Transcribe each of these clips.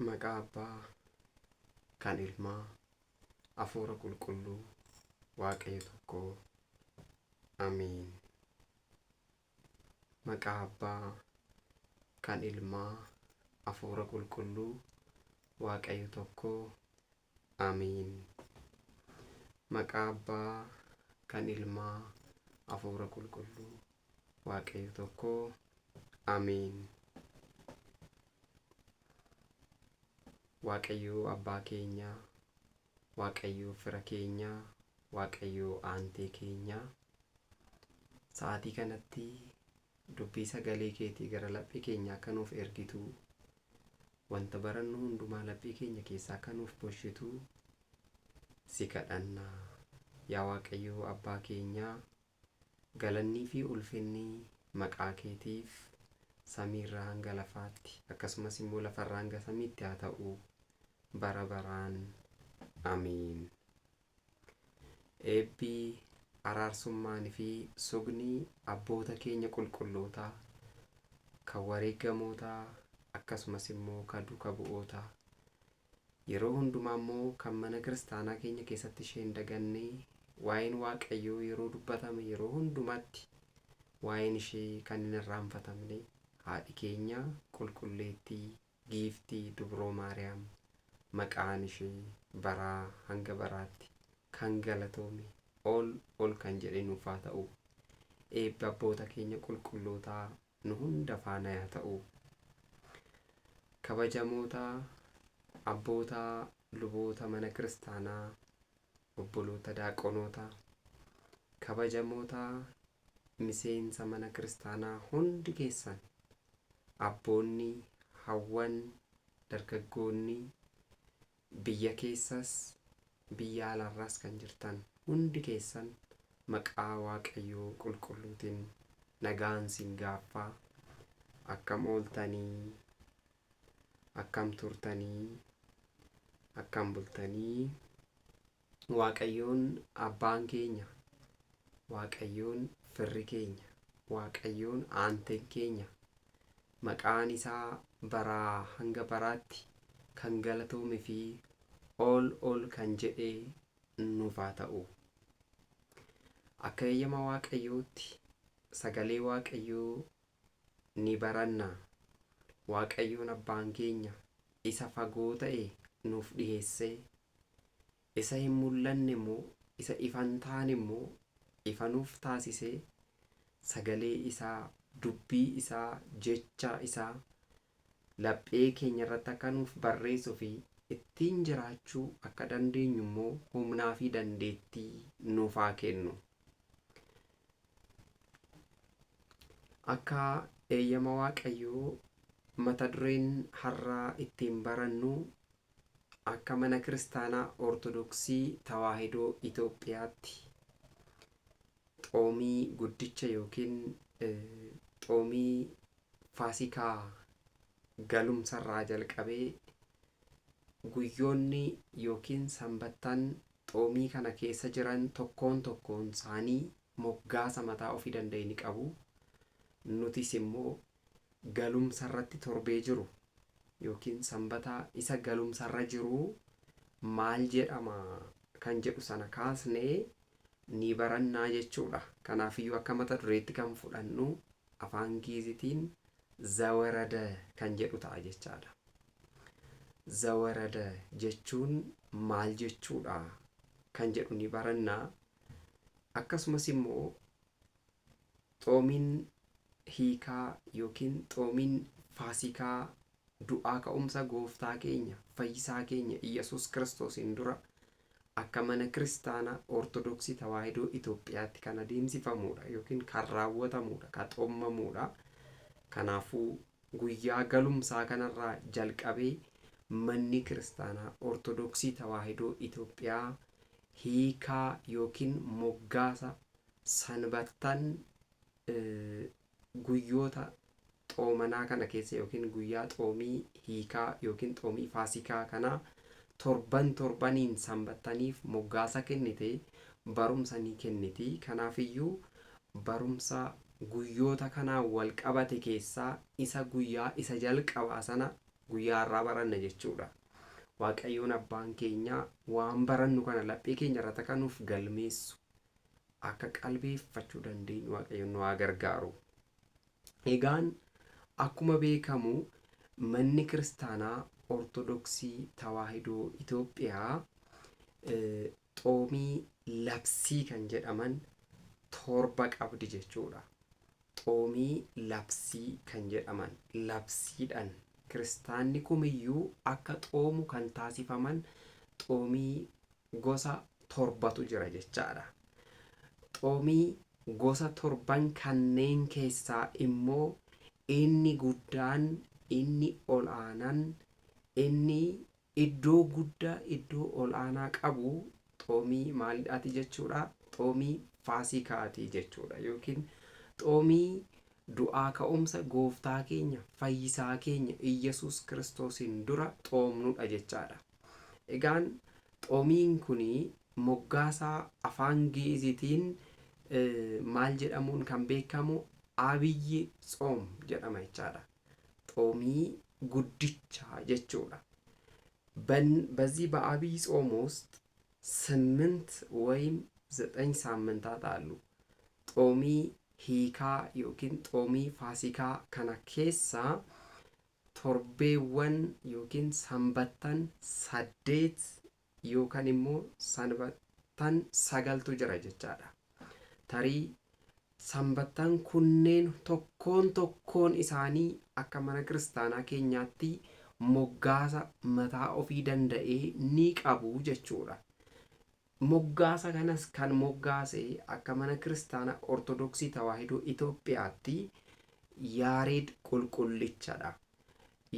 Maqaa Abbaa, kan Ilmaa, Hafuura Qulqulluu, Waaqayyo tokkoo. Amiin. Maqaa Abbaa, kan Ilmaa, Hafuura Qulqulluu, Waaqayyo tokkoo. Amiin. Maqaa Abbaa, kan Ilmaa, Hafuura Qulqulluu, Waaqayyo tokkoo. Amiin. Waaqayyo Abbaa keenyaa, Waaqayyo fira keenyaa, Waaqayyo aantee keenyaa, sa'aatii kanatti dubbii sagalee keetii gara laphee keenyaa akka nuuf ergitu, wanta barannu hundumaa laphee keenya keessaa akka nuuf bulchitu si kadhanna. Yaa Waaqayyo Abbaa keenyaa, galannii fi ulfinni maqaa keetiif samiirraa hanga lafaatti akkasumas immoo lafarraa hanga samiitti haa ta'u bara baraan. Amiin. Eebbi, araarsummaan fi sugni abboota keenya qulqullootaa, kan wareegamootaa akkasumas immoo kan duuka bu'ootaa, yeroo hundumaa immoo kan mana kiristaanaa keenya keessatti ishee hin daganne waa'een Waaqayyoo yeroo dubbatame yeroo hundumaatti waa'een ishee kan hin irraanfatamne haadhi keenya qulqulleettii giiftii dubroo Maariyaam, maqaan ishee baraa hanga baraatti kan galatoome ol kan jedhe nuuf haa ta'u. Eebbi abboota keenya qulqullootaa nu hunda faana haa ta'u. Kabajamoota abboota luboota mana kiristaanaa, obboloota daaqonoota, kabajamoota miseensa mana kiristaanaa hundi keessan, abboonni, hawwan, dargaggoonni, biyya keessas biyya alaarraas kan jirtan hundi keessan maqaa Waaqayyoo qulqulluutiin nagaan sin gaaffaa. Akkam ooltanii, akkam turtanii, akkam bultanii. Waaqayyoon abbaan keenya, Waaqayyoon firri keenya, Waaqayyoon aanteen keenya, maqaan isaa baraa hanga baraatti kan galatoome fi ol kan jedhee nuuf haa ta'u. Akka eeyyama Waaqayyootti sagalee Waaqayyoo ni baranna. Waaqayyoon abbaan keenya isa fagoo ta'e nuuf dhiheessee, isa hin mul'anne immoo isa ifan taane immoo ifa nuuf taasisee, sagalee isaa, dubbii isaa, jecha isaa laphee keenya irratti akka nuuf barreessuu fi ittiin jiraachuu akka dandeenyu immoo humnaa fi dandeettii nuuf haa kennu. Akka eeyyama Waaqayyoo mata dureen har'aa ittiin barannu akka mana kiristaanaa Ortodoksii Tawaahidoo Itoophiyaatti xoomii guddicha yookiin xoomii Faasikaa galumsarraa jalqabee guyyoonni yookiin sanbattan xoomii kana keessa jiran tokkoon isaanii moggaasa mataa ofii danda'e ni qabu. Nutis immoo galumsarratti torbee jiru yookiin sanbata isa galumsarra jiru maal jedhama kan jedhu sana kaasnee ni barannaa jechuudha. Kanaafiyyuu akka mata dureetti kan fudhannu afaan Giizitiin zawarada kan jedhu ta'a jechaadha. Zawarada jechuun maal jechuudha kan jedhu ni barannaa. Akkasumas immoo xoomiin hiikaa yookiin xoomiin Faasikaa du'aa ka'umsa gooftaa keenya fayyisaa keenya Iyyasuus Kiristoosiin dura akka mana kiristaanaa Ortodoksii Tawaahidoo Itoophiyaatti kan adeemsifamudha yookiin kan raawwatamudha, kan xoommamudha. Kanaafuu guyyaa galumsaa kanarraa jalqabee manni kiristaanaa Ortodoksii Tawaahidoo Itoophiyaa hiikaa yookiin moggaasa sanbattan guyyoota xoomanaa kana keessa yookiin guyyaa xoomii hiikaa yookiin xoomii Faasikaa kana torbaniin sanbattaniif moggaasa kennite, barumsa ni kenniti. Kanaafiyyuu barumsa guyyoota kanaan wal qabate keessaa isa guyyaa isa jalqabaa sana guyyaa har'aa baranna jechuudha. Waaqayyoon abbaan keenya waan barannu kana laphee keenya irratti akka nuuf galmeessu akka qalbeeffachuu dandeenyu waaqayyoon nu haa gargaaru. Egaan akkuma beekamu manni kiristaanaa ortodoksii tawaahidoo Itoophiyaa xoomii labsii kan jedhaman 7 qabdi jechuudha. Xoomii labsii kan jedhaman labsiidhaan kiristaanni kumiyyuu akka xoomu kan taasifaman xoomii gosa 7tu jira jechaadha. Xoomii gosa 7 kanneen keessaa immoo inni guddaan, inni ol'aanaan, inni iddoo guddaa, iddoo ol'aanaa qabu xoomii maalidhaati jechuudha? Xoomii Faasikaati jechuudha. Yookiin xoomii du'aa ka'umsa gooftaa keenya fayyisaa keenya Iyyasuus Kiristoosiin dura xoomnudha jechaadha. Egaan xoomiin kun moggaasaa afaan Gi'iziitiin maal jedhamuun kan beekamu abiyyi tsoom jedhama jechaadha. xoomii ጉድቻ jechuudha. በዚህ በአብይ ጾም ውስጥ 8 ወይም 9 ሳምንታት አሉ። ጾሚ ሂካ ዮኪን ጾሚ ፋሲካ ከነ ኬሳ torbeewwan yookiin sanbattan 8 yookaan immoo sanbattan 9tu jira jechaadha. Tarii sanbattan kunneen tokkoon isaanii akka mana kiristaanaa keenyaatti moggaasa mataa ofii danda'ee ni qabu jechuudha. Moggaasa kanas kan moggaase akka mana kiristaanaa ortodoksii tawaahidoo Itoophiyaatti Yaareed qulqullichadha.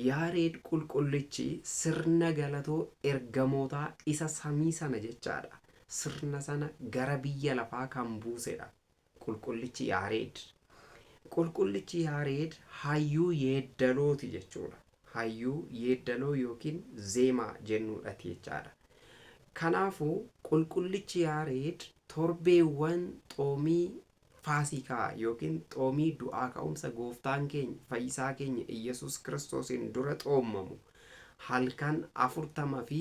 Yaareed qulqullichi sirna galatoo ergamootaa isa samii sana jechaadha. Sirna sana gara biyya lafaa kan buusedha. Qulqullichi Yaareed. Qulqullichi Yaareed hayyuu yeeddalooti jechuudha. Hayyuu yeeddaloo yookiin zeemaa jennuudhaati jechaadha. Kanaafuu qulqullichi Yaareed torbeewwan xoomii Faasikaa yookiin xoomii du'aa ka'umsa gooftaan keenya fayyisaa keenya Iyyasuus Kiristoosiin dura xoomamu halkan 40 fi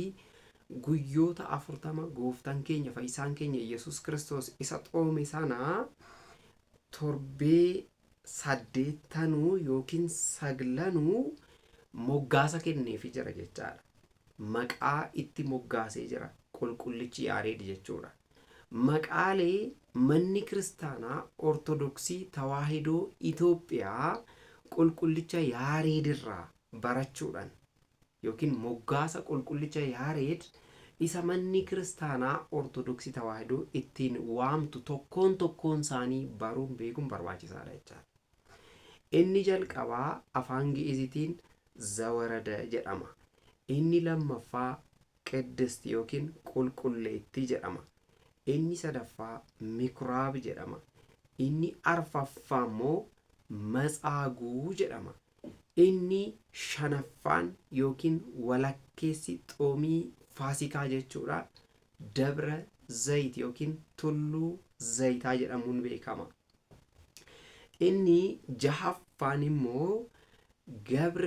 guyyoota 40 gooftaan keenya fayyisaan keenya Iyyasuus Kiristoos isa xoome sana torbee 8 yookiin 9 moggaasa kenneefi jira jechaadha. Maqaa itti moggaasee jira qulqullichi Yaareed jechuudha. Maqaalee manni kiristaanaa ortodoksii tawaahidoo Itoophiyaa qulqullicha Yaareed irraa barachuudhaan yookiin moggaasa qulqullicha Yaareed isa manni kiristaanaa ortodoksii tawaahidoo ittiin waamtu tokkoon isaanii baruun beekuun barbaachisaadha jechaadha. Inni jalqabaa afaan Gi'iziitiin Zawarada jedhama. Inni lammaffaa Qiddist yookiin qulqulleettii jedhama. Inni sadaffaa Mikuraab jedhama. Inni arfaffaa immoo Matsaaguu jedhama. Inni shanaffaan yookiin walakkeessi xoomii Faasikaa jechuudha. Dabra Zayit yookiin tulluu zayitaa jedhamuun beekama. Inni jahaffaan immoo Gabr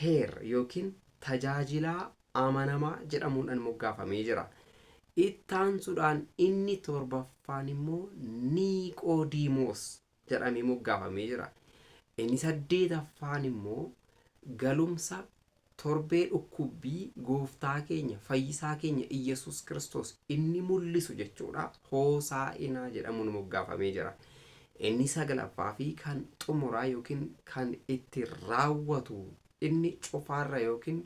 Heer yookiin tajaajilaa amanamaa jedhamuudhaan moggaafamee jira. Ittaansuudhaan inni torbaffaan immoo Niqoodiimoos jedhamee moggaafamee jira. Inni 8ffaan immoo galumsa torbee dhukkubbii gooftaa keenya fayyisaa keenya Iyyasuus Kiristoos inni mul'isu jechuudha. Hoosaa'inaa jedhamuun moggaafamee jira. Inni 9ffaa fi kan xumuraa yookiin kan itti raawwatu inni cufaarra yookiin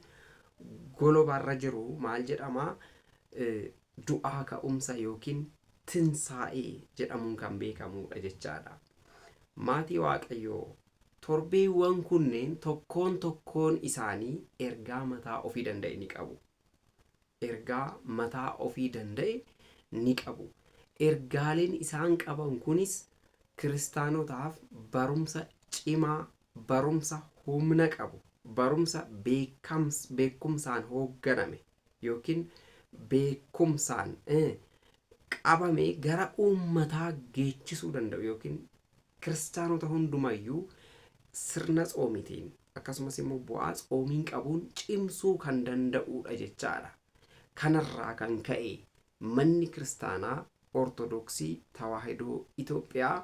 golobarra jiru maal jedhama? Du'aa ka'umsa yookiin tinsaa'ee jedhamuun kan beekamudha jechaadha. Maatii Waaqayyoo torbeewwan kunneen tokkoon isaanii ergaa mataa ofii danda'e ni qabu. Ergaa mataa ofii danda'e ni qabu. Ergaaleen isaan qaban kunis kiristaanotaaf barumsa cimaa, barumsa humna qabu, barumsa beekumsaan hoogganame yookiin beekumsaan qabame gara uummataa geechisuu danda'u yookiin kiristaanota hundumayyuu sirna xoomitiin akkasumas immoo bu'aa tsoomiin qabuun cimsuu kan danda'udha jechaadha. Kanarraa kan ka'e manni kiristaanaa ortodoksii tawaahidoo Itoophiyaa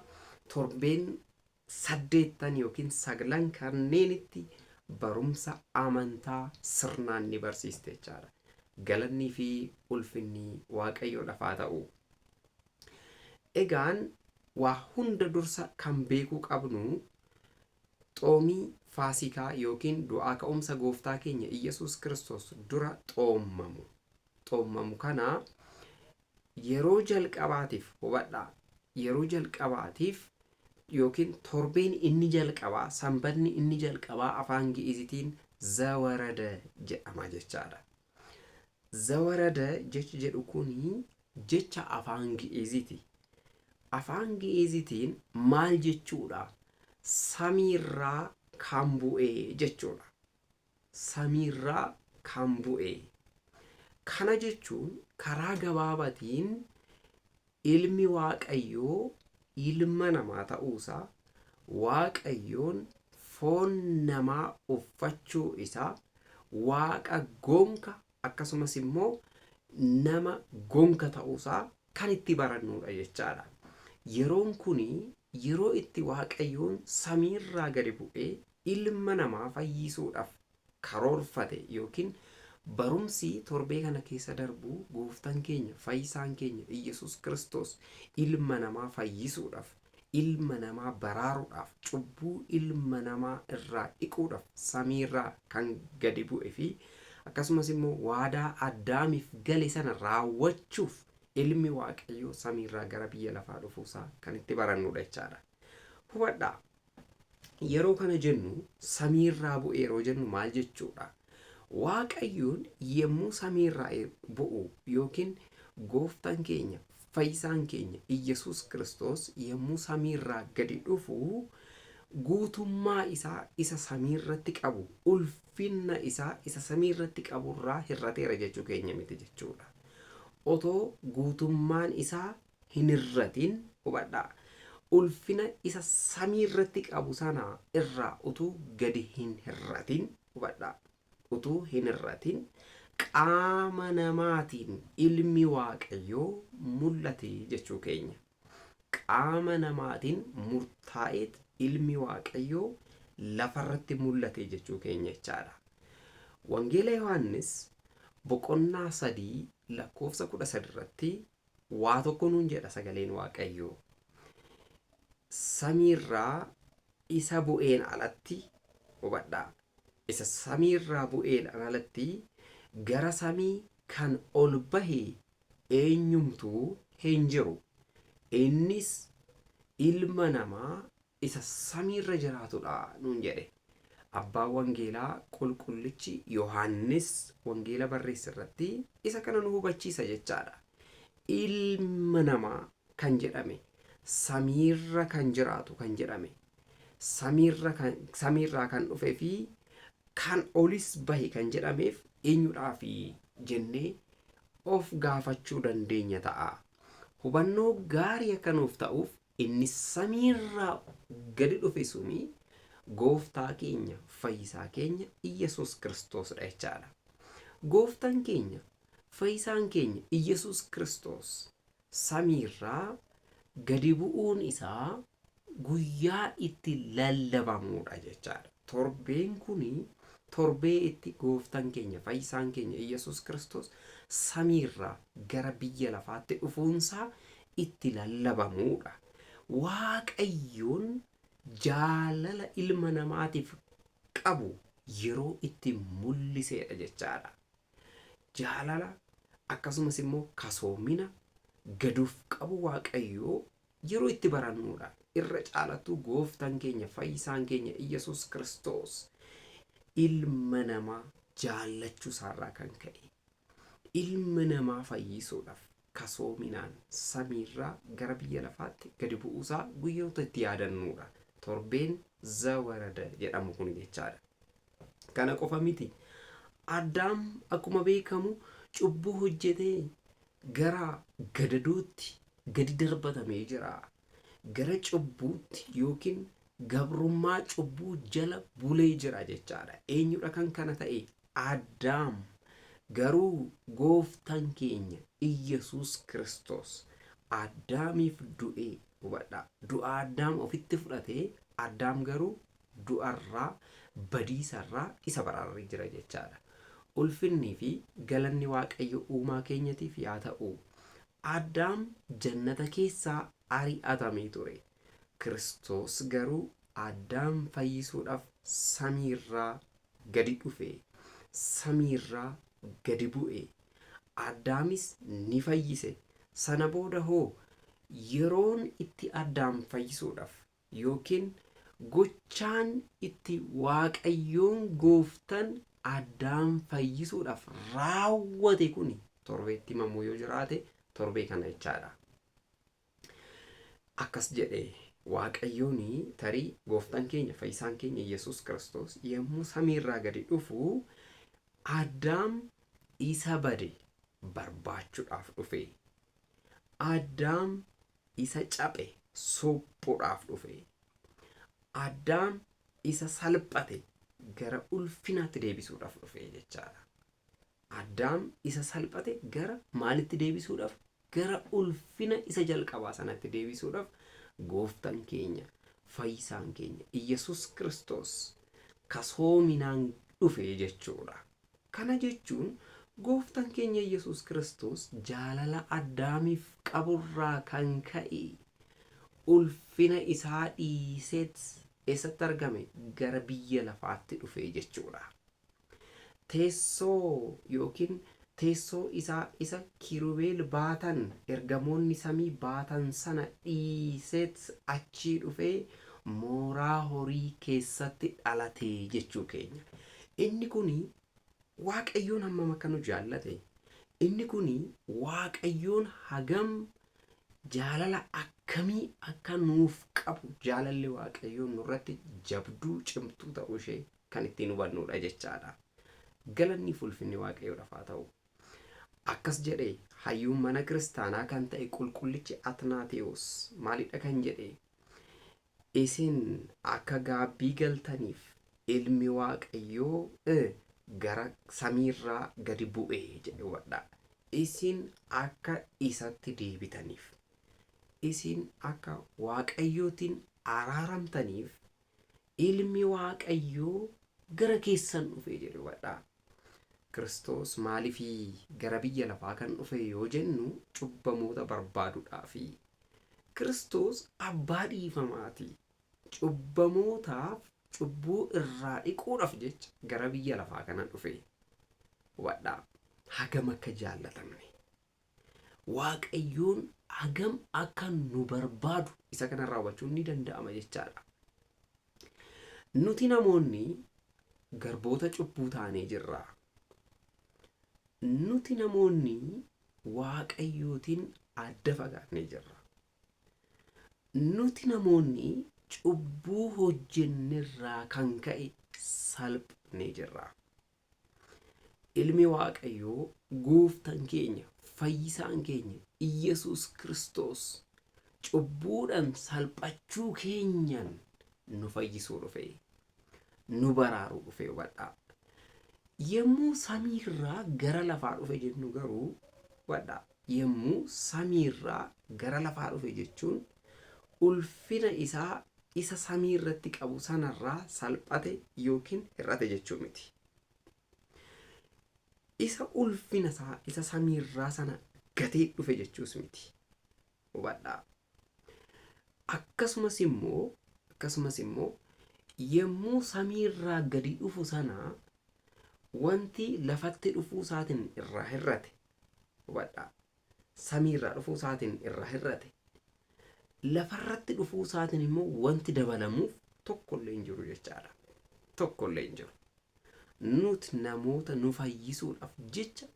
torbeen 8 yookiin 9 kanneenitti barumsa amantaa sirnaan ni barsiiste jechaadha. Galannii fi ulfinni waaqayyoodhaaf haa ta'u. Egaan waa hunda dursa kan beekuu qabnu xoomii faasikaa yookiin du'aa ka'umsa gooftaa keenya Iyyasuus Kiristoos dura xoommamu kana yeroo jalqabaatiif hubadhaa, yeroo jalqabaatiif yookiin torbeen inni jalqabaa, sanbanni inni jalqabaa afaan Gi'izitiin zawarada jedhama jechaadha. Zawarada jechi jedhu kuni jecha afaan Gi'iziti. Afaan Gi'izitiin maal jechuudha? Samiirraa kan bu'e jechuudha. Samiirraa kan bu'e. Kana jechuun karaa gabaabatiin ilmi waaqayyoo ilma namaa ta'uusaa, waaqayyoon foon namaa uffachuu isaa, waaqa gonka akkasumas immoo nama gonka ta'uusaa kan itti barannudha jechaadha. Yeroon kuni yeroo itti waaqayyoon samiirraa gadi bu'ee ilma namaa fayyisuudhaaf karoorfate yookiin barumsi torbee kana keessa darbu gooftaan keenya fayyisaan keenya Iyyasuus Kiristoos ilma namaa fayyisuudhaaf, ilma namaa baraaruudhaaf, cubbuu ilma namaa irraa dhiquudhaaf samiirraa kan gadi bu'e fi akkasumas immoo waadaa Addaamiif gale sana raawwachuuf ilmi waaqayyoo samiirraa gara biyya lafaa dhufuusaa kan itti barannudha jechaadha. Hubadhaa, yeroo kana jennu samiirraa bu'e yeroo jennu maal jechuudha? Waaqayyoon yemmuu samiirraa bu'u yookiin gooftaan keenya fayyisaan keenya Iyyasuus Kiristoos yemmuu samiirraa gadi dhufu guutummaa isaa isa samiirratti qabu, ulfinna isaa isa samiirratti qaburraa hir'ateera jechuu keenya miti jechuudha. Otoo guutummaan isaa hin hir'atin, hubadhaa, ulfina isa samiirratti qabu sana irraa utuu gadi hin hir'atin, hubadhaa, utuu hin hir'atin qaama namaatiin ilmi waaqayyoo mul'ate jechuu keenya. Qaama namaatiin murtaa'eet ilmi waaqayyoo lafarratti mul'ate jechuu keenya jechaadha. Wangeela Yohaannis boqonnaa 3 lakkoofsa 13 irratti waa tokko nuun jedha sagaleen waaqayyoo. Samiirraa isa bu'een alatti, hubadhaa, isa samiirraa bu'een alatti gara samii kan ol bahe eenyumtuu hin jiru. Innis ilma namaa isa samiirra jiraatudha nuun jedhe. Abbaan wangeelaa qulqullichi Yohaannis wangeela barreesse irratti isa kana nu hubachiisa jechaadha. Ilma namaa kan jedhame, samiirra kan jiraatu kan jedhame, samiirraa kan dhufee fi kan olis bahe kan jedhameef eenyudhaafi jennee of gaafachuu dandeenya ta'a. Hubannoo gaarii akka nuuf ta'uuf inni samiirraa gadi dhufe suni gooftaa keenya fayyisaa keenya Iyyasuus Kiristoosidha jechaadha. Gooftaan keenya fayyisaan keenya Iyyasuus Kiristoos samiirraa gadi bu'uun isaa guyyaa itti lallabamuudha jechaadha. Torbeen kuni torbee itti gooftaan keenya fayyisaan keenya Iyyasuus Kiristoos samiirraa gara biyya lafaatti dhufuunsaa itti lallabamuudha. Waaqayyoon jaalala ilma namaatiif qabu yeroo itti mul'iseedha jechaadha. Jaalala akkasumas immoo kasoomina gaduuf qabu waaqayyoo yeroo itti barannuudha. Irra caalatu gooftaan keenya fayyisaan keenya Iyyasuus Kiristoos ilma namaa jaallachuu isaarraa kan ka'e ilma namaa fayyisuudhaaf kasoominaan samiirraa gara biyya lafaatti gadi bu'uusaa guyyoota itti yaadannuudha. Torbeen zawarada jedhamu kun jechaadha. Kana qofa miti. Addaam akkuma beekamu cubbuu hojjetee gara gadadootti gadi darbatamee jira. Gara cubbuutti yookiin gabrummaa cubbuu jala bulee jira jechaadha. Eenyudha kan kana ta'e? Addaam. Garuu gooftaan keenya Iyyasuus Kiristoos Addaamiif du'ee, hubadhaa, du'a Addaam ofitti fudhatee Addaam garuu du'arraa badiisarraa isa baraaree jira jechaadha. Ulfinnii fi galanni Waaqayyo uumaa keenyatiif yaa ta'u. Addaam jannata keessaa ari'atamee ture. Kiristoos garuu Addaam fayyisuudhaaf samiirraa gadi dhufe, samiirraa gadi bu'e. Addaamis ni fayyise. Sana booda hoo yeroon itti Addaam fayyisuudhaaf yookiin gochaan itti Waaqayyoon gooftaan Addaam fayyisuudhaaf raawwate kun torbeetti himamuu yoo jiraate torbee kana jechaadha. Akkas jedhee Waaqayyoon tarii gooftaan keenya fayyisaan keenya Yesuus Kiristoos yommuu samiirraa gadi dhufu Addaam isa bade barbaachuudhaaf dhufe. Addaam isa caphe suphuudhaaf dhufe. Addaam isa salphate gara ulfinaatti deebisuudhaaf dhufe jechaadha. Addaam isa salphate gara maalitti deebisuudhaaf? Gara ulfina isa jalqabaa sanatti deebisuudhaaf gooftaan keenya fayyisaan keenya Iyyasuus Kiristoos kasoominaan dhufe jechuudha. Kana jechuun gooftaan keenya Iyyasuus Kiristoos jaalala Addaamiif qaburraa kan ka'e ulfina isaa dhiiseet eessatti argame? Gara biyya lafaatti dhufe jechuudha. Teessoo yookiin teessoo isaa isa kirubeel baatan, ergamoonni samii baatan sana dhiiseet achii dhufee mooraa horii keessatti dhalate jechuu keenya. Inni kuni Waaqayyoon hammam akka nu jaallate, inni kuni Waaqayyoon hagam jaalala akkamii akka nuuf qabu, jaalalli Waaqayyoon nurratti jabduu cimtuu ta'uu ishee kan ittiin hubannudha jechaadha. Galanni ulfinni Waaqayyoodhaaf haa ta'u. Akkas jedhee hayyuun mana kiristaanaa kan ta'e qulqullichi Atnaatewoos maalidha kan jedhe? Isin akka gaabbii galtaniif ilmi Waaqayyoo gara samiirraa gadi bu'ee jedhe hubadhaa. Isin akka isatti deebitaniif, isin akka Waaqayyootiin araaramtaniif ilmi Waaqayyoo gara keessan dhufe jedhe hubadhaa. Kiristoos maaliifii gara biyya lafaa kan dhufe yoo jennu cubbamoota barbaaduudhaafi. Kiristoos abbaa dhiifamaati. Cubbamootaaf cubbuu irraa dhiquudhaaf jecha gara biyya lafaa kana dhufe. Hubadhaa, hagam akka jaallatamne, Waaqayyoon hagam akka nu barbaadu isa kana raawwachuun ni danda'ama jechaadha. Nuti namoonni garboota cubbuu taanee jirra. Nuti namoonni Waaqayyootiin adda fagaannee jirra. Nuti namoonni cubbuu hojjennerraa kan ka'e salphnee jirra. Ilmi Waaqayyoo gooftaan keenya fayyisaan keenya Iyyasuus Kiristoos cubbuudhaan salphachuu keenyan nu fayyisuu dhufe, nu baraaruu dhufe hubadhaa. Yemmuu samiirraa gara lafaa dhufe jennu garuu hubadhaa, yemmuu samiirraa gara lafaa dhufe jechuun ulfina isaa isa samii irratti qabu sanarraa salphate yookiin hir'ate jechuu miti. Isa ulfina isaa isa samiirraa sana gatee dhufe jechuus miti. Hubadhaa. Akkasumas immoo yemmuu samiirraa gadi dhufu sana wanti lafatti dhufuu isaatiin irraa hir'ate. Hubadhaa. Samiirraa dhufuu isaatiin irraa hir'ate. Lafarratti dhufuu isaatiin immoo wanti dabalamuuf tokkollee hin jiru jechaadha. Tokkollee hin jiru. Nuti namoota nu fayyisuudhaaf jecha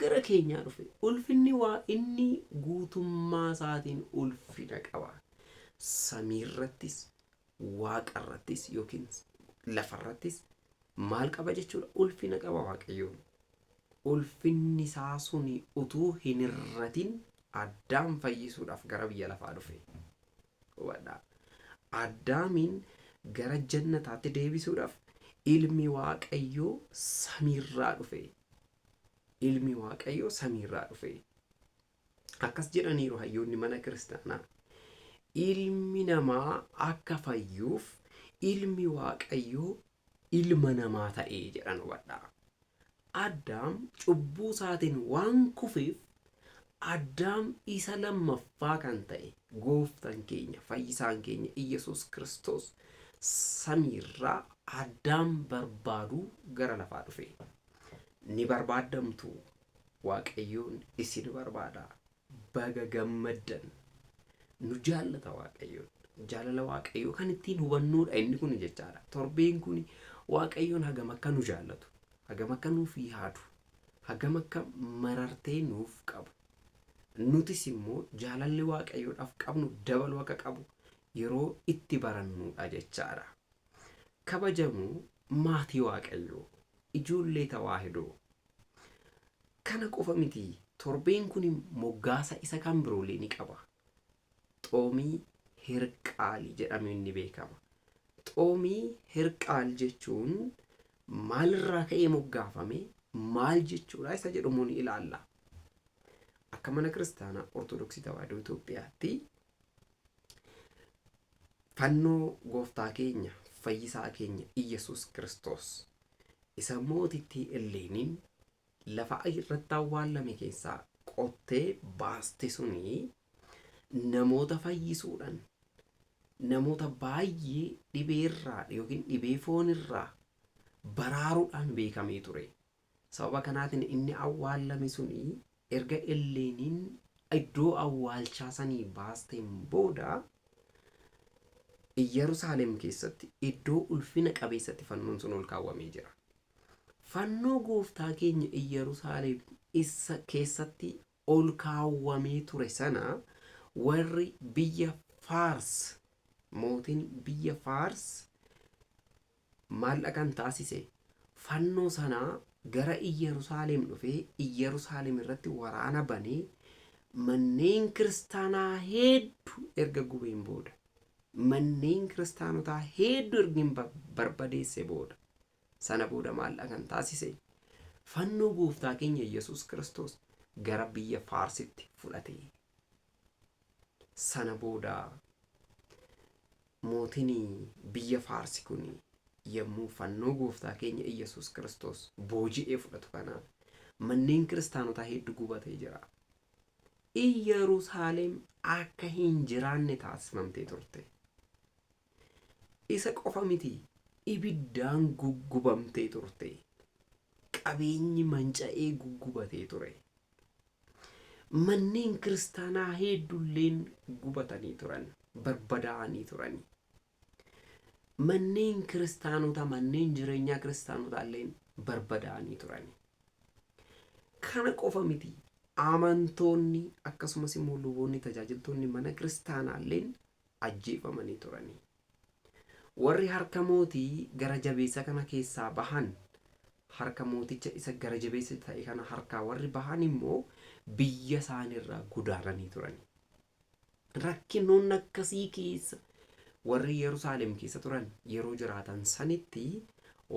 gara keenyaa dhufe. Ulfinni waa inni guutummaa isaatiin ulfina qaba. Samiirrattis, waaqarrattis yookiin lafarrattis maal qaba jechuudha? Ulfina qaba Waaqayyoon. Ulfinni isaa suni utuu hin hir'atin Addaam fayyisuudhaaf gara biyya lafaa dhufe. Hubadhaa. Addaamiin gara jannataatti deebisuudhaaf ilmi waaqayyoo samiirraa dhufe. Ilmi waaqayyoo samiirraa dhufe. Akkas jedhaniiru hayyoonni mana kiristaanaa. Ilmi namaa akka fayyuuf ilmi waaqayyoo ilma namaa ta'ee jedhan hubadhaa. Addaam cubbuu isaatiin waan kufeef Addaam isa lammaffaa kan ta'e gooftaan keenya fayyisaan keenya Iyesuus Kiristoos samiirraa Addaam barbaaduu gara lafaa dhufe. Ni barbaadamtu, waaqayyoon isin barbaada. Baga gammaddan. Nu jaallata waaqayyoon. Jaalala waaqayyoo kan ittiin hubannuudha inni kun jechaadha. Torbeen kun waaqayyoon hagam akka nu jaallatu, hagam akka nuuf yaadu, hagam akka marartee nuuf qabu. Nutis immoo jaalalli waaqayyoodhaaf qabnu dabaluu akka qabu yeroo itti barannuudha jechaadha. Kabajamuu maatii waaqayyoo, ijoollee tawaahidoo. Kana qofa miti, torbeen kun moggaasa isa kan biroolee ni qaba. Xoomii Hirqaalii jedhamee ni beekama. Xoomii Hirqaal jechuun maalirraa ka'ee moggaafame, maal jechuudha isa jedhamu ni ilaalla. Akka mana kiristaanaa Ortodoksii Tawaahidoo Itoophiyaatti fannoo gooftaa keenya fayyisaa keenya Iyesuus Kiristoos isa mootittii Elleeniin lafa irratti awwaalame keessaa qottee baaste suni namoota fayyisuudhaan namoota baay'ee dhibeerraa yookiin dhibee foonirraa baraaruudhaan beekamee ture. Sababa kanaatiin inni awwaalame suni erga Elleeniin iddoo awwaalchaa sanii baasteen booda Yerusaalem keessatti iddoo ulfina qabeessatti fannoon sun ol kaawwamee jira. Fannoo gooftaa keenya Yerusaalem isa keessatti ol kaawwamee ture sana warri biyya Faars, mootiin biyya Faars maal dhaqan taasise? Fannoo sanaa gara Yerusaalem dhufee Yerusaalem irratti waraana banee manneen kiristaanaa hedduu erga gubeen booda, manneen kiristaanotaa hedduu erga barbadeesse booda, sana booda maal dhaqan taasise? Fannoo gooftaa keenya Yesuus Kiristoos gara biyya Faarsitti fudhate. Sana booda mootiin biyya Faarsi kun yommuu fannoo gooftaa keenya Iyesuus Kiristoos booji'ee fudhatu kana manneen kiristaanotaa hedduu gubatee jira. Yerusaalem akka hin jiraanne taasifamtee turte. Isa qofa miti, ibiddaan guggubamtee turte. Qabeenyi manca'ee guggubatee ture. Manneen kiristaanaa hedduulleen gubatanii turan, barbadaa'anii turani. Manneen kiristaanota, manneen jireenyaa kiristaanotaalleen barbadaa'anii turani. Kana qofa miti, amantoonni akkasumas immoo luboonni tajaajiltoonni mana kiristaanaalleen ajjeefamanii turani. Warri harka mootii gara jabeessa kana keessaa bahan, harka mooticha isa gara jabeessa ta'e kana harkaa warri bahan immoo biyya isaaniirraa gudaaranii turani. Rakkinoonni akkasii keessa warri Yerusaalem keessa turan yeroo jiraatan sanitti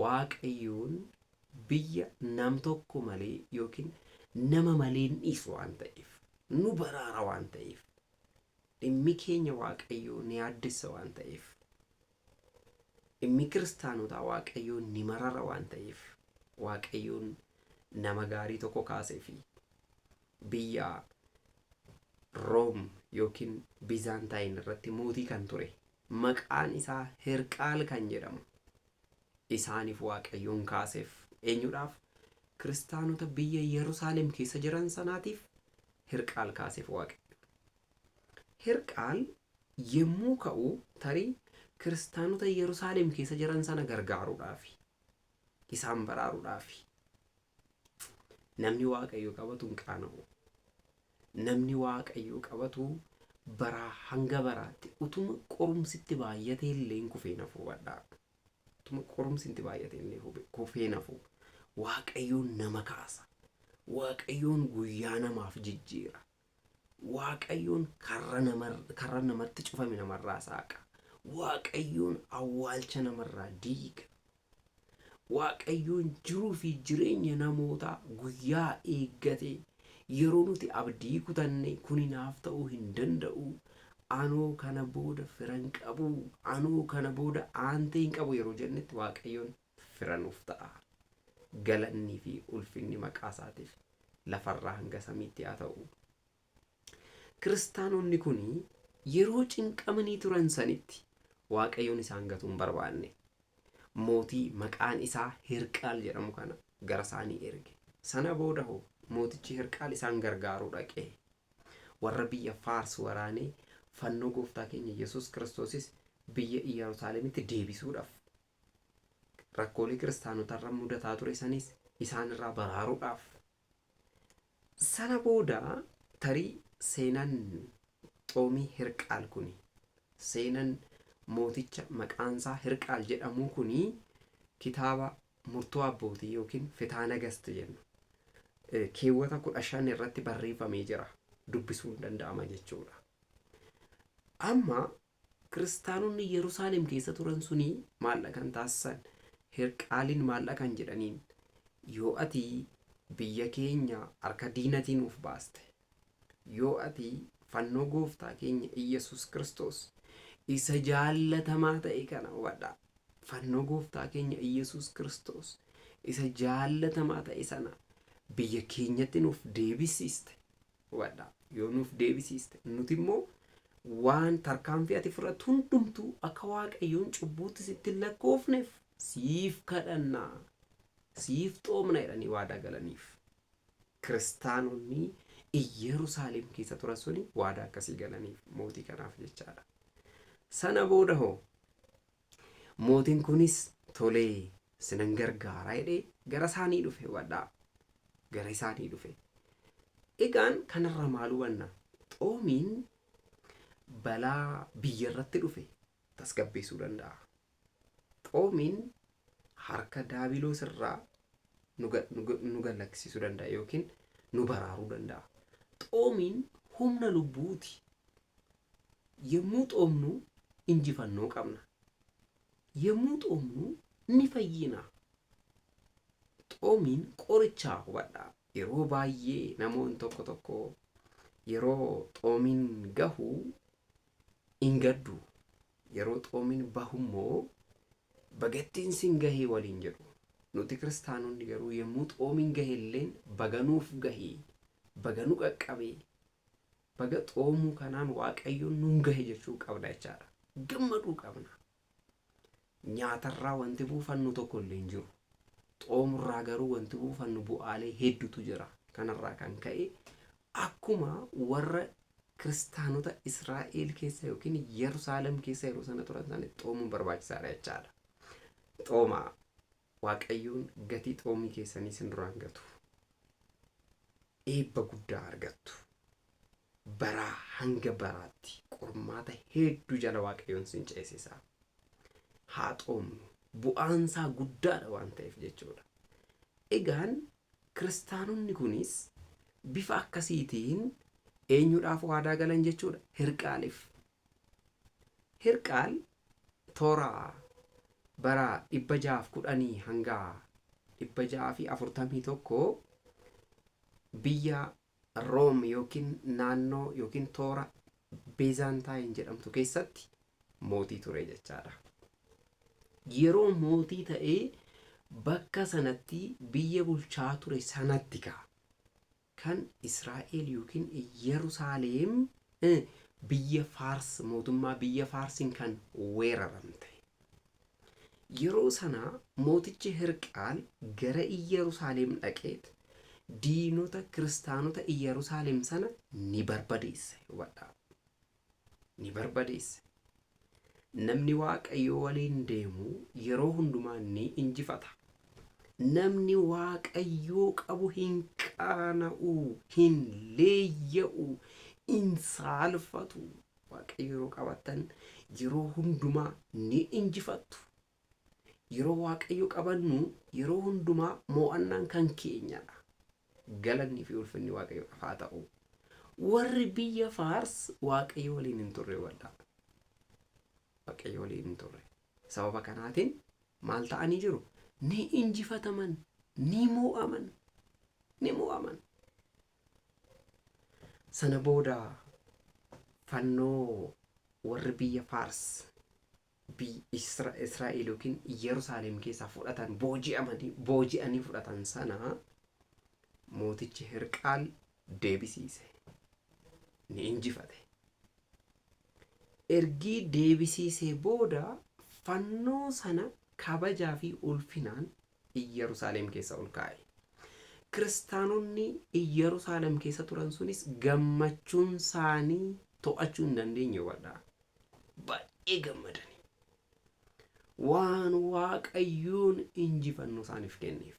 waaqayyoon biyya nam tokko malee yookiin nama malee dhiisu waan ta'eef, nu baraara waan ta'eef, dhimmi keenya waaqayyoo ni yaaddessa waan ta'eef, dhimmi kiristaanotaa waaqayyoo ni marara waan ta'eef, waaqayyoon nama gaarii tokko kaasee fi biyya Room yookiin Bizaantaayin irratti mootii kan ture maqaan isaa Hirqaal kan jedhamu isaaniif waaqayyoon kaaseef. Eenyuudhaaf? Kiristaanota biyya Yerusaalem keessa jiran sanaatiif Hirqaal kaaseef waaqayyo. Hirqaal yommuu ka'u tarii kiristaanota Yerusaalem keessa jiran sana gargaaruudhaafi, isaan baraaruudhaafi. Namni waaqayyo qabatu hin qaana'u. Namni waaqayyo qabatu baraa hanga baraatti utuma qorumsitti baay'atee illee kufee nafu badhaa. Utuma qorumsitti baay'atee illee kufee nafu. Waaqayyoon nama kaasa. Waaqayyoon guyyaa namaaf jijjiira. Waaqayyoon karra namatti cufame namarraa saaqa. Waaqayyoon awwaalcha namarraa diiga. Waaqayyoon jiruu fi jireenya namootaa guyyaa eeggate yeroo nuti abdii kutanne kuni naaf ta'uu hin danda'u, anoo kana booda firan qabu, anoo kana booda aantee hin qabu yeroo jennetti Waaqayyoon fira nuuf ta'a. Galannii fi ulfinni maqaa isaatiif lafarraa hanga samiitti haa ta'u. Kiristaanonni kun yeroo cinqamanii turan sanitti Waaqayyoon isaan gatuu hin barbaanne. Mootii maqaan isaa Hirqaal jedhamu kana gara isaanii erge. Sana booda hoo mootichi Hirqaal isaan gargaaruu dhaqee warra biyya Faars waraanee fannoo gooftaa keenya Yesuus Kiristoosis biyya Yerusaalemitti deebisuudhaaf rakkoolee kiristaanotarra mudataa ture sanis isaan irraa baraaruudhaaf. Sana booda tarii seenan xoomii Hirqaal kuni, seenan mooticha maqaansaa Hirqaal jedhamu kuni kitaaba murtoo abbootii yookiin Fitaa Nagasti jennu keewwata 15 irratti barreeffamee jira. Dubbisuun danda'ama jechuudha. Amma kiristaanonni Yerusaalem keessa turan suni maal kan taasisan? Hirqaaliin maal kan jedhaniin, yoo ati biyya keenya harka diinatiin nuuf baaste, yoo ati fannoo gooftaa keenya Iyesuus Kiristoos isa jaallatamaa ta'e kana hubadhaa, fannoo gooftaa keenya Iyesuus Kiristoos isa jaallatamaa ta'e sana biyya keenyatti nuuf deebisiiste, hubadhaa, yoo nuuf deebisiiste nuti immoo waan tarkaanfii ati fudhattu hundumtuu akka Waaqayyoon cubbuutti sitti lakkoofneef siif kadhannaa, siif xoomna jedhanii waadaa galaniif. Kiristaanonni Yerusaalem keessa turan suni waadaa akkasii galaniif mootii kanaaf jechaadha. Sana booda hoo mootiin kunis tolee sinan gargaaraa jedhee gara isaanii dhufe, wadhaa gara isaanii dhufe. Egaan kanarra maal hubanna? Xoomiin balaa biyya irratti dhufe tasgabbeessuu danda'a. Xoomiin harka daabiloos irraa nu gallaksisuu danda'a yookiin nu baraaruu danda'a. Xoomiin humna lubbuuti. Yommuu xoomnu injifannoo qabna. Yommuu xoomnu ni fayyina. Xoomiin qorichaa hubadhaa. Yeroo baay'ee namoonni tokko yeroo xoomiin gahu hin gaddu. Yeroo xoomiin bahu immoo bagattiin sin gahee waliin jedhu. Nuti kiristaanonni garuu yommuu xoomiin gahe illeen baganuuf gahee, baganu qaqqabee, baga xoomuu kanaan Waaqayyoon nuun gahe jechuu qabna jechaadha. Gammaduu qabna. Nyaatarraa wanti buufannu tokko illee hin jiru. Xoomurraa garuu wanti buufannu bu'aalee hedduutu jira. Kanarraa kan ka'e akkuma warra kiristaanota Israa'el keessa yookiin Yerusaalem keessa yeroo sana turan sanitti xoomuun barbaachisaadha jechaadha. Xoomaa. Waaqayyoon gatii xoomii keessanii sin duraan gatu. Eebba guddaa argattu. Baraa hanga baraatti qormaata hedduu jala Waaqayyoon sin ceesisa. Haa xoomnu. Bu'aansaa guddaadha waan ta'eef jechuudha. Egaan kiristaanonni kunis bifa akkasiitiin eenyuudhaaf waadaa galan jechuudha? Hirqaaliif. Hirqaal Tooraa bara 610 hanga 641 biyya Room yookiin naannoo yookiin toora Beezantaayin jedhamtu keessatti mootii ture jechaadha. Yeroo mootii ta'ee bakka sanatti biyya bulchaa ture sanatti kan Israa'el yookiin Yerusaalem biyya Faars, mootummaa biyya Faarsiin kan weeraramte. Yeroo sana mootichi Hirqaal gara Yerusaalem dhaqeet diinota kiristaanota Yerusaalem sana ni barbadeesse. Ni barbadeesse. Namni Waaqayyoo waliin deemu yeroo hundumaa ni injifata. Namni Waaqayyoo qabu hin qaana'u, hin leeyya'u, hin saalfatu. Waaqayyo yeroo qabattan yeroo hundumaa ni injifattu. Yeroo Waaqayyo qabannu yeroo hundumaa mo'annaan kan keenyadha. Galanni fi ulfinni Waaqayyo haa ta'u. Warri biyya Faars Waaqayyo waliin hin turre wadhaa. waaqayyo waliin hin turre. Sababa kanaatiin maal ta'anii jiru? Ni injifataman, ni mo'aman. Sana booda fannoo warri biyya Faars Israa'el yookiin Yerusaalem keessaa fudhatan booji'anii fudhatan sana mootichi Hirqaal deebisiise, ni injifate. Ergii deebisiisee booda fannoo sana kabajaa fi ulfinaan Yerusaalem keessa ol kaa'e. Kiristaanonni Yerusaalem keessa turan sunis gammachuun isaanii to'achuu hin dandeenye wadhaa. Baay'ee gammadanii. Waan waaqayyoon injifannoo isaaniif kenneef.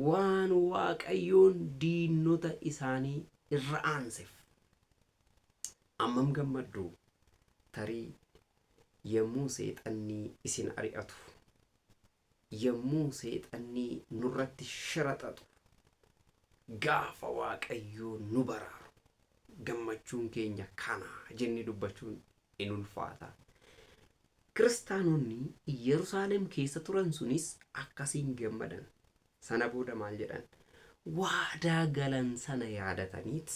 Waan waaqayyoon diinota isaanii irra aanseef. Ammam gammaddu tarii yommuu seexanni isin ari'atu, yommuu seexanni nurratti shiraxatu, gaafa waaqayyoon nu baraaru gammachuun keenya kana jennee dubbachuun in ulfaata. Kiristaanonni Yerusaalem keessa turan sunis akkasiin gammadan. Sana booda maal jedhan? Waadaa galan sana yaadataniit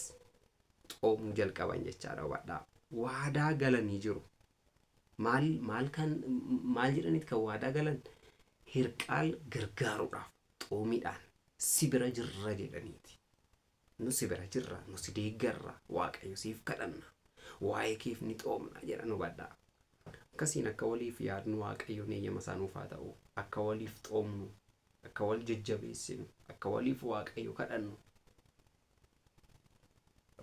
xoomuu jalqaban jechaadha wadhaa. Waadaa galanii jiru. Maal jedhaniit kan waadaa galan? Hirqaal gargaaruudhaaf xoomiidhaan si bira jirra jedhaniiti. Nu si bira jirra, nu si deeggarra, waaqayyo siif kadhanna, waa'ee keef ni xoomna jedhan hubadhaa. Akkasiin akka waliif yaadnu waaqayyoon eeyyama isaa nuuf haa ta'u, akka waliif xoomnu, akka wal jajjabeessinu, akka waliif waaqayyo kadhannu.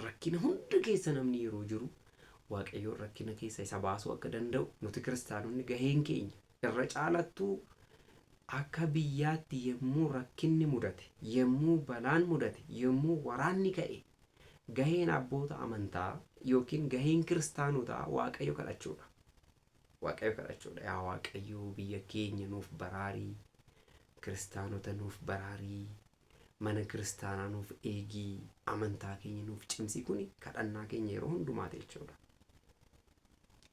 Rakkina hunda keessa namni yeroo jiru waaqayyoon rakkina keessa isa baasuu akka danda'u nuti kiristaanonni gaheen keenya irra caalattuu akka biyyaatti yommuu rakkinni mudate, yommuu balaan mudate, yommuu waraanni ka'e, gaheen abboota amantaa yookiin gaheen kiristaanotaa waaqayyo kadhachuudha. Waaqayyo kadhachuudha. Yaa waaqayyo biyya keenya nuuf baraarii, kiristaanota nuuf baraarii, mana kiristaanaa nuuf eegii, amantaa keenya nuuf cimsi. Kuni kadhannaa keenya yeroo hundumaa jechuudha.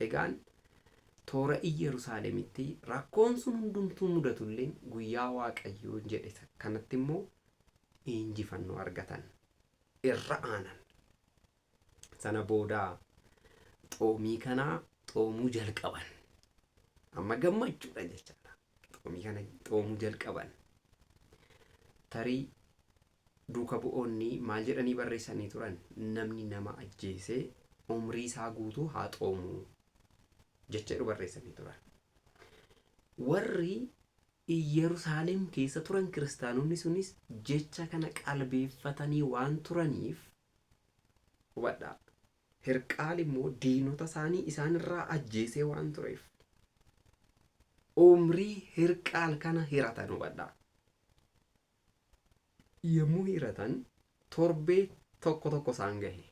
Egaan toora Yerusaalemitti rakkoon sun hundumtuu mudatullee guyyaa waaqayyoo jedhe kanatti immoo injifannoo argatan, irra aanan. Sana booda xoomii kanaa xoomuu jalqaban. Amma gammachuudha jechaadha. Xoomii kana xoomuu jalqaban. Tarii duuka bu'oonni maal jedhanii barreessanii turan? Namni nama ajjeesee umrii isaa guutuu haa xoomuu jecha barreessanii turan. Warri Yerusaalem keessa turan kiristaanonni sunis jecha kana qalbeeffatanii waan turaniif hubadhaa. Hirqaal immoo diinota isaanii isaanirraa ajjeesee waan tureef umrii Hirqaal kana hiratan hubadhaa. Yommuu hiratan torbee tokko isaan gahe.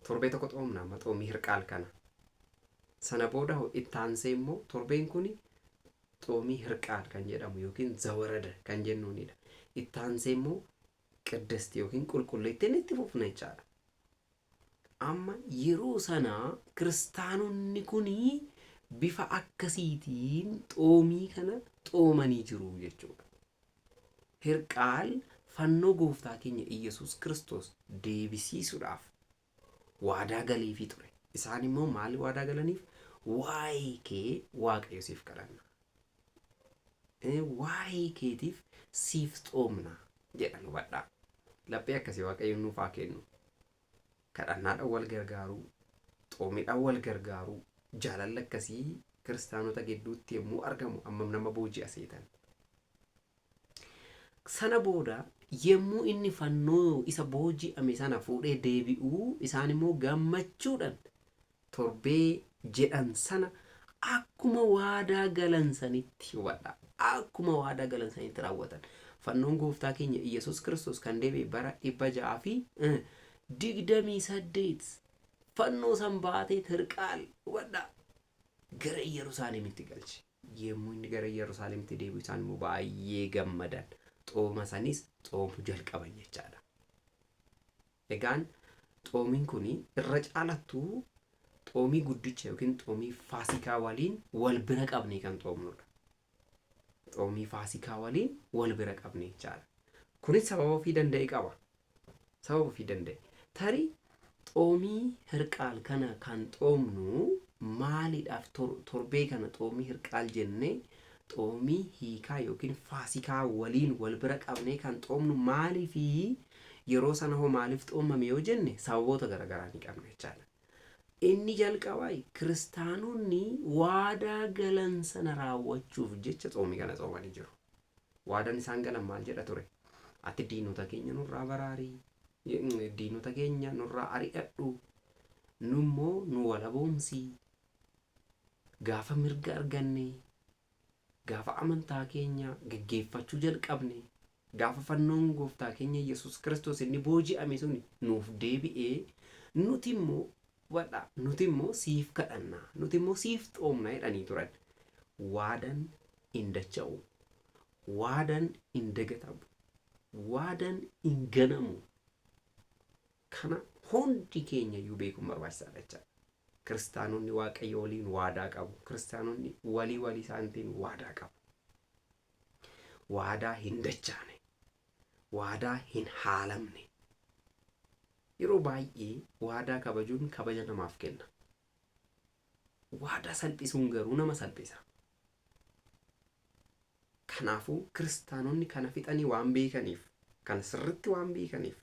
Torbee tokko xoomna amma xoomii Hirqaal kana. Sana booda itti aansee immoo torbeen kuni xoomii Hirqaal kan jedhamu yookiin zawarada kan jennuunidha. Itti aansee immoo qiddasti yookiin qulqulleettiin itti fufna jechaadha. Amma yeroo sanaa kiristaanonni kuni bifa akkasiitiin xoomii kana xoomanii jiru jechuudha. Hirqaal fannoo gooftaa keenya Iyesuus Kiristoos deebisiisuudhaaf waadaa galeefii ture. Isaan immoo maal waadaa galaniif? Waa'ee kee waaqayyo siif kadhanna, waa'ee keetiif siif xoomna jedhan hubadhaa. Laphee akkasii waaqayyo nuuf haa kennu. Kadhannaadhaan wal gargaaruu, xoomiidhaan wal gargaaruu, jaalalli akkasii kiristaanota gidduutti yommuu argamu ammam nama booji'a seetan. Sana booda yommuu inni fannoo isa booji'ame sana fuudhee deebi'uu, isaan immoo gammachuudhaan torbee jedhan sana akkuma waadaa galan sanitti hubadhaa. Akkuma waadaa galan sanitti raawwatan. Fannoon gooftaa keenya Iyesuus Kiristoos kan deebi'e bara 628 fannoo san baatee Hirqaal hubadhaa gara Yerusaalemitti galche. Yommuu inni gara Yerusaalemitti deebi'u isaan immoo baay'ee gammadan. Xooma sanis xoomuu jalqaban jechaadha. Egaan xoomiin kun irra caalattuu xoomii guddicha yookiin xoomii faasikaa waliin wal bira qabnee kan xoomnudha. Xoomii faasikaa waliin wal bira qabnee jechaadha. Kunis sababa ofii danda'e qaba. Sababa ofii danda'e. Tarii xoomii hirqaal kana kan xoomnu maaliidhaaf torbee kana xoomii hirqaal jennee xoomii hiikaa yookiin faasikaa waliin wal bira qabnee kan xoomnu maaliifi yeroo sana hoo maaliif xoomame yoo jenne sababoota garaagaraa ni qabna jechaadha. Inni jalqabaa kiristaanonni waadaa galan sana raawwachuuf jecha xoomii kana xoomanii jiru. Waadaan isaan galan maal jedha ture? Ati diinota keenya nurraa baraarii, diinota keenya nurraa ari'adhu, nummoo nu walaboomsii, gaafa mirga arganne, gaafa amantaa keenya geggeeffachuu jalqabne, gaafa fannoon gooftaa keenya Yesuus Kiristoos inni booji'ame sun nuuf deebi'ee nuti immoo siif kadhanna, nuti immoo siif xoomna jedhanii turan. Waadaan hin dacha'u, waadaan hin dagatamu, waadaan hin ganamu. Kana hundi keenya iyyuu beekuun barbaachisaadha jechaadha. Kiristaanonni Waaqayyo waliin waadaa qabu. Kiristaanonni walii isaaniitiin waadaa qabu. Waadaa hin dachaane, waadaa hin haalamne. Yeroo baay'ee waadaa kabajuun kabaja namaaf kenna. Waadaa salphisuun garuu nama salphisa. Kanaafuu kiristaanonni kana fixanii waan beekaniif, kan sirriitti waan beekaniif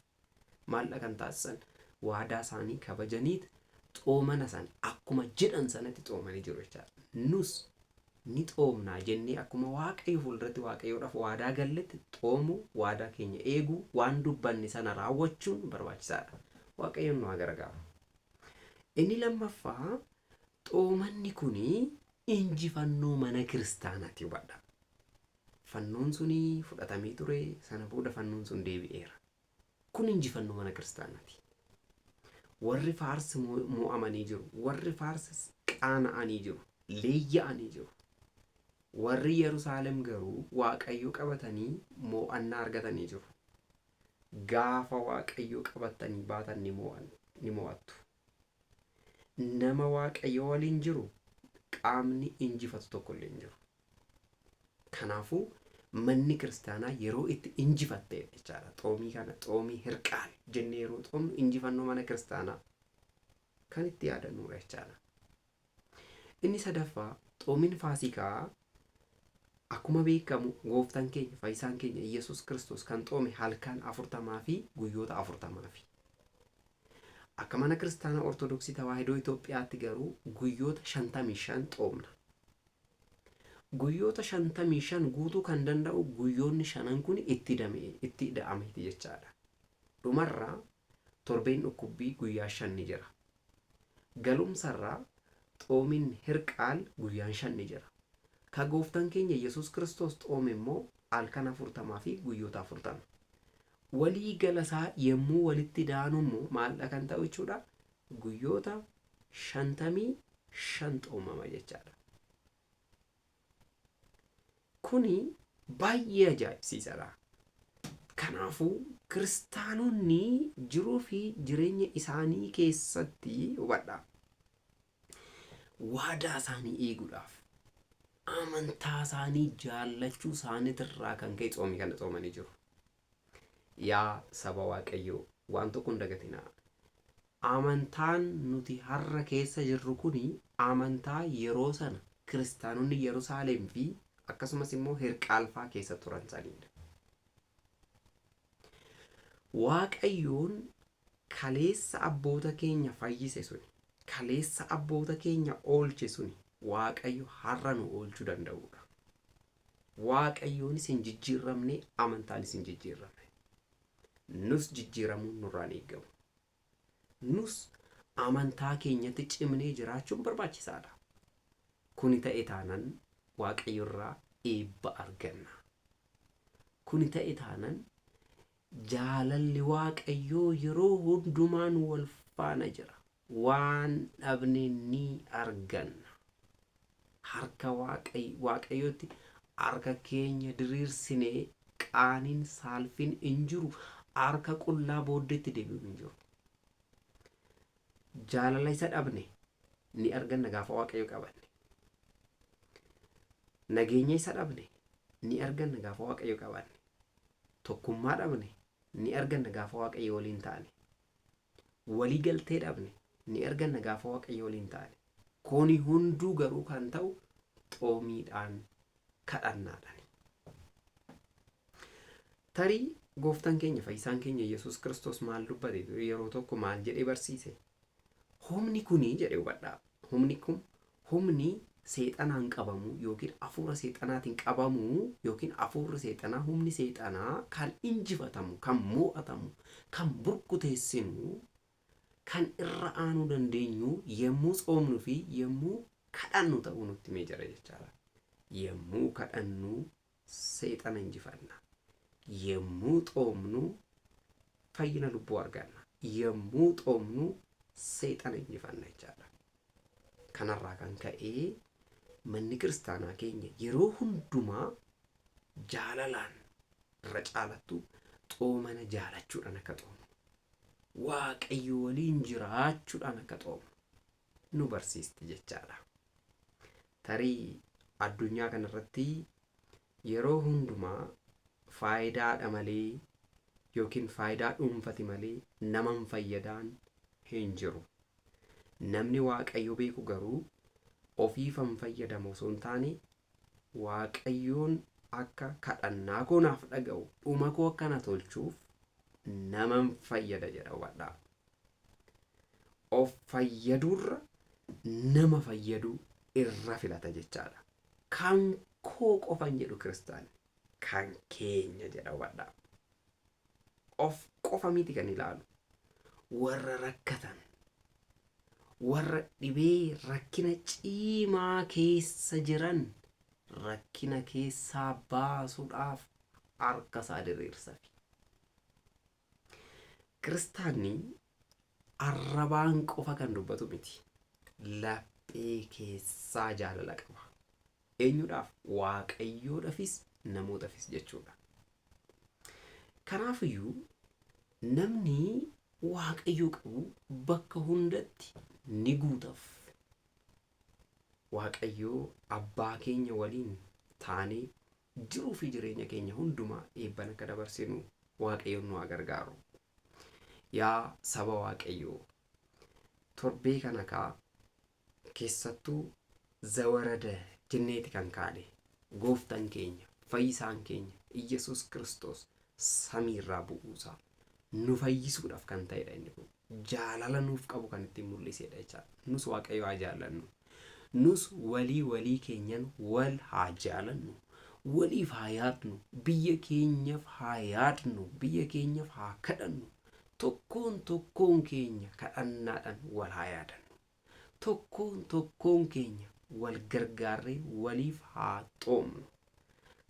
maalla kan taasisan waadaa isaanii kabajaniit xoomana san akkuma jedhan sanatti xoomanii jiru jechaadha. Nus ni xoomnaa jennee akkuma Waaqayyo fuulduratti Waaqayyoodhaaf waadaa galletti xoomuu, waadaa keenya eeguu, waan dubbanne sana raawwachuun barbaachisaadha. Waaqayyoon nu haa gargaaru. Inni lammaffaa xoomanni kuni injifannoo mana kiristaanaati hubadha. Fannoon suni fudhatamee ture, sana booda fannoon sun deebi'eera. Kun injifannoo mana kiristaanaati. Warri Faarsi mo'amanii jiru, warri Faarsi qaana'anii jiru, leeyya'anii jiru. Warri Yerusaalem garuu Waaqayyo qabatanii mo'annaa argatanii jiru. Gaafa Waaqayyo qabatanii baatan ni mo'attu. Nama Waaqayyo waliin jiru qaamni injifatu tokko illee hin jiru. Kanaafuu manni kiristaanaa yeroo itti injifatte jechaadha. Xoomii kana xoomii hirqaal jennee yeroo xoomnu injifannoo mana kiristaanaa kan itti yaadannudha jechaadha. Inni sadaffaa xoomiin faasikaa akkuma beekamu gooftaan keenya fayyisaan keenya Yesuus Kiristoos kan xoome halkan 40 fi guyyoota 40. Akka mana kiristaanaa Ortodoksii Tawaahidoo Itoophiyaatti garuu guyyoota 55 xoomna. Guyyoota 55 guutuu kan danda'u guyyoonni 5 kun itti da'ameeti jechaadha. Dhumarraa torbeen dhukkubbii guyyaa 5 ni jira. Galumsarraa xoomiin hirqaal guyyaan 5 ni jira. Ka gooftaan keenya Yesuus Kiristoos xoome immoo halkan 40 fi guyyoota 40. Walii galasaa yemmuu walitti daanu immoo maal kan ta'u jechuudha? Guyyoota 55 xoomama jechaadha. Kuni baay'ee ajaa'ibsiisaadha. Kanaafuu kiristaanonni jiruu fi jireenya isaanii keessatti hubadha. Waadaa isaanii eeguudhaaf, amantaa isaanii jaallachuu isaaniitirraa kan ka'e xoomii kana xoomanii jiru. Yaa saba Waaqayyoo waan tokko hin dagatinaa. Amantaan nuti har'a keessa jirru kuni amantaa yeroo sana kiristaanonni Yerusaalem fi akkasumas immoo hirqaalfaa keessa turan saniidha. Waaqayyoon kaleessa abboota keenya fayyise suni, kaleessa abboota keenya oolche suni Waaqayyo har'a nu oolchuu danda'udha. Waaqayyoonis hin jijjiiramne, amantaanis hin jijjiiramne. Nus jijjiiramuun nurraan eegamu. Nus amantaa keenyatti cimnee jiraachuun barbaachisaadha. Kuni ta'e taanaan Waaqayyo irraa eebba arganna. Kuni ta'e taanaan jaalalli Waaqayyoo yeroo hundumaan wal faana jira. Waan dhabne ni arganna. Harka Waaqayyootti harka keenya diriirsinee qaaniin saalfiin hin jiru. Harka qullaa booddeetti deebi'u hin jiru. Jaalala isa dhabne, ni arganna gaafa waaqayyo qabanne. Nageenya isa dhabne ni arganna gaafa waaqayyo qabanne. Tokkummaa dhabne ni arganna gaafa waaqayyo waliin taane. Walii galtee dhabne ni arganna gaafa waaqayyo waliin taane. Kooni hunduu garuu kan ta'u xoomiidhaan kadhannaadhaan. Tarii gooftaan keenya fayyisaan keenya Yesuus Kiristoos maal dubbate yeroo tokko maal jedhee barsiise? Humni kunii jedhee hubadhaa. Humni kun humni seexanaan qabamu yookiin hafuura seexanaatiin qabamu yookiin hafuurri seexanaa humni seexanaa kan injifatamu, kan mo'atamu, kan burkuteessinu, kan irra aanuu dandeenyu yemmuu tsoomnuu fi yemmuu kadhannu ta'uu nutti mee jira jechaadha. Yemmuu kadhannu seexana injifanna. Yemmuu xoomnu fayyina lubbuu arganna. Yemmuu xoomnu seexana injifanna jechaadha. Kanarraa kan ka'ee manni kiristaanaa keenya yeroo hundumaa jaalalaan irra caalattu xoomana jaalachuudhaan akka xoomu, waaqayyo waliin jiraachuudhaan akka xoomu nu barsiisti jechaadha. Tarii addunyaa kanarratti yeroo hundumaa faayidaadha malee yookiin faayidaa dhuunfati malee naman fayyadaan hin jiru. Namni waaqayyo beeku garuu ofiifan fayyadamu osoo hin taane waaqayyoon akka kadhannaa koo naaf dhaga'u dhuma koo akkana tolchuuf naman fayyada jedha hubadhaa. Of fayyadurra nama fayyaduu irra filata jechaadha. Kan koo qofan jedhu kiristaanni kan keenya jedha hubadhaa. Of qofa miti kan ilaalu. Warra rakkatan, warra dhibee rakkina cimaa keessa jiran rakkina keessaa baasuudhaaf harka isaa diriirsafi. Kiristaanni arrabaan qofa kan dubbatu miti. Laphee keessaa jaalala qaba. Eenyuudhaaf? Waaqayyoodhaafis namootaafis jechuudha. Kanaafiyyuu namni waaqayyoo qabu bakka hundatti ni guutaaf. Waaqayyoo abbaa keenya waliin taanee jiruu fi jireenya keenya hundumaa eebban akka dabarsinu waaqayyoon nu haa gargaaru. Yaa saba waaqayyoo, torbee kana keessattuu zawarada jenneeti kan kaane gooftaan keenya fayyisaan keenya Iyesuus Kiristoos samiirraa bu'uusaa nu fayyisuudhaaf kan ta'edha. Inni kun jaalala nuuf qabu kan ittiin mul'isedha jechaadha. Nus waaqayyo haa jaalannu. Nus walii keenyan wal haa jaalannu. Waliif haa yaadnu. Biyya keenyaaf haa yaadnu. Biyya keenyaaf haa kadhannu. Tokkoon keenya kadhannaadhaan wal haa yaadannu. Tokkoon keenya wal gargaarree waliif haa xoomnu.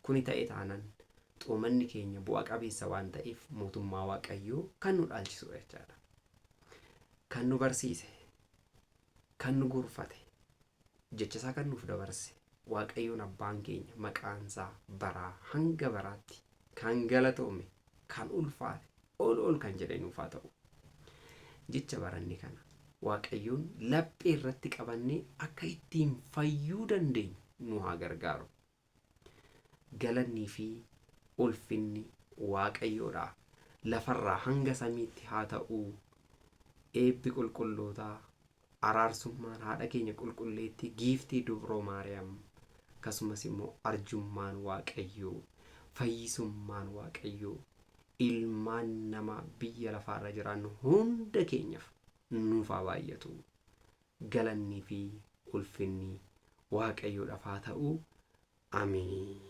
Kuni ta'e taanaan xoomanni keenya bu'aa qabeessa waan ta'eef mootummaa waaqayyoo kan nu dhaalchisu jechaadha. Kan nu barsiise, kan nu gorfate, jecha isaa kan nuuf dabarse waaqayyoon abbaan keenya maqaan isaa baraa hanga baraatti kan galatoome, kan ulfaate, ol kan jedhe nuuf haa ta'u. Jecha baranne kana waaqayyoon laphee irratti qabannee akka ittiin fayyuu dandeenyu nu haa gargaaru. Galannii fi ulfinni waaqayyoodha. Lafarraa hanga samiitti haa ta'u. Eebbi qulqullootaa, araarsummaan haadha keenya qulqulleetti giiftii dubroo Maariyaam, akkasumas immoo arjummaan waaqayyoo, fayyisummaan waaqayyoo, ilmaan namaa biyya lafaarra jiraannu hunda keenyaaf nuuf haa baay'atu. Galannii fi ulfinni waaqayyoodhaaf haa ta'u. Ameen.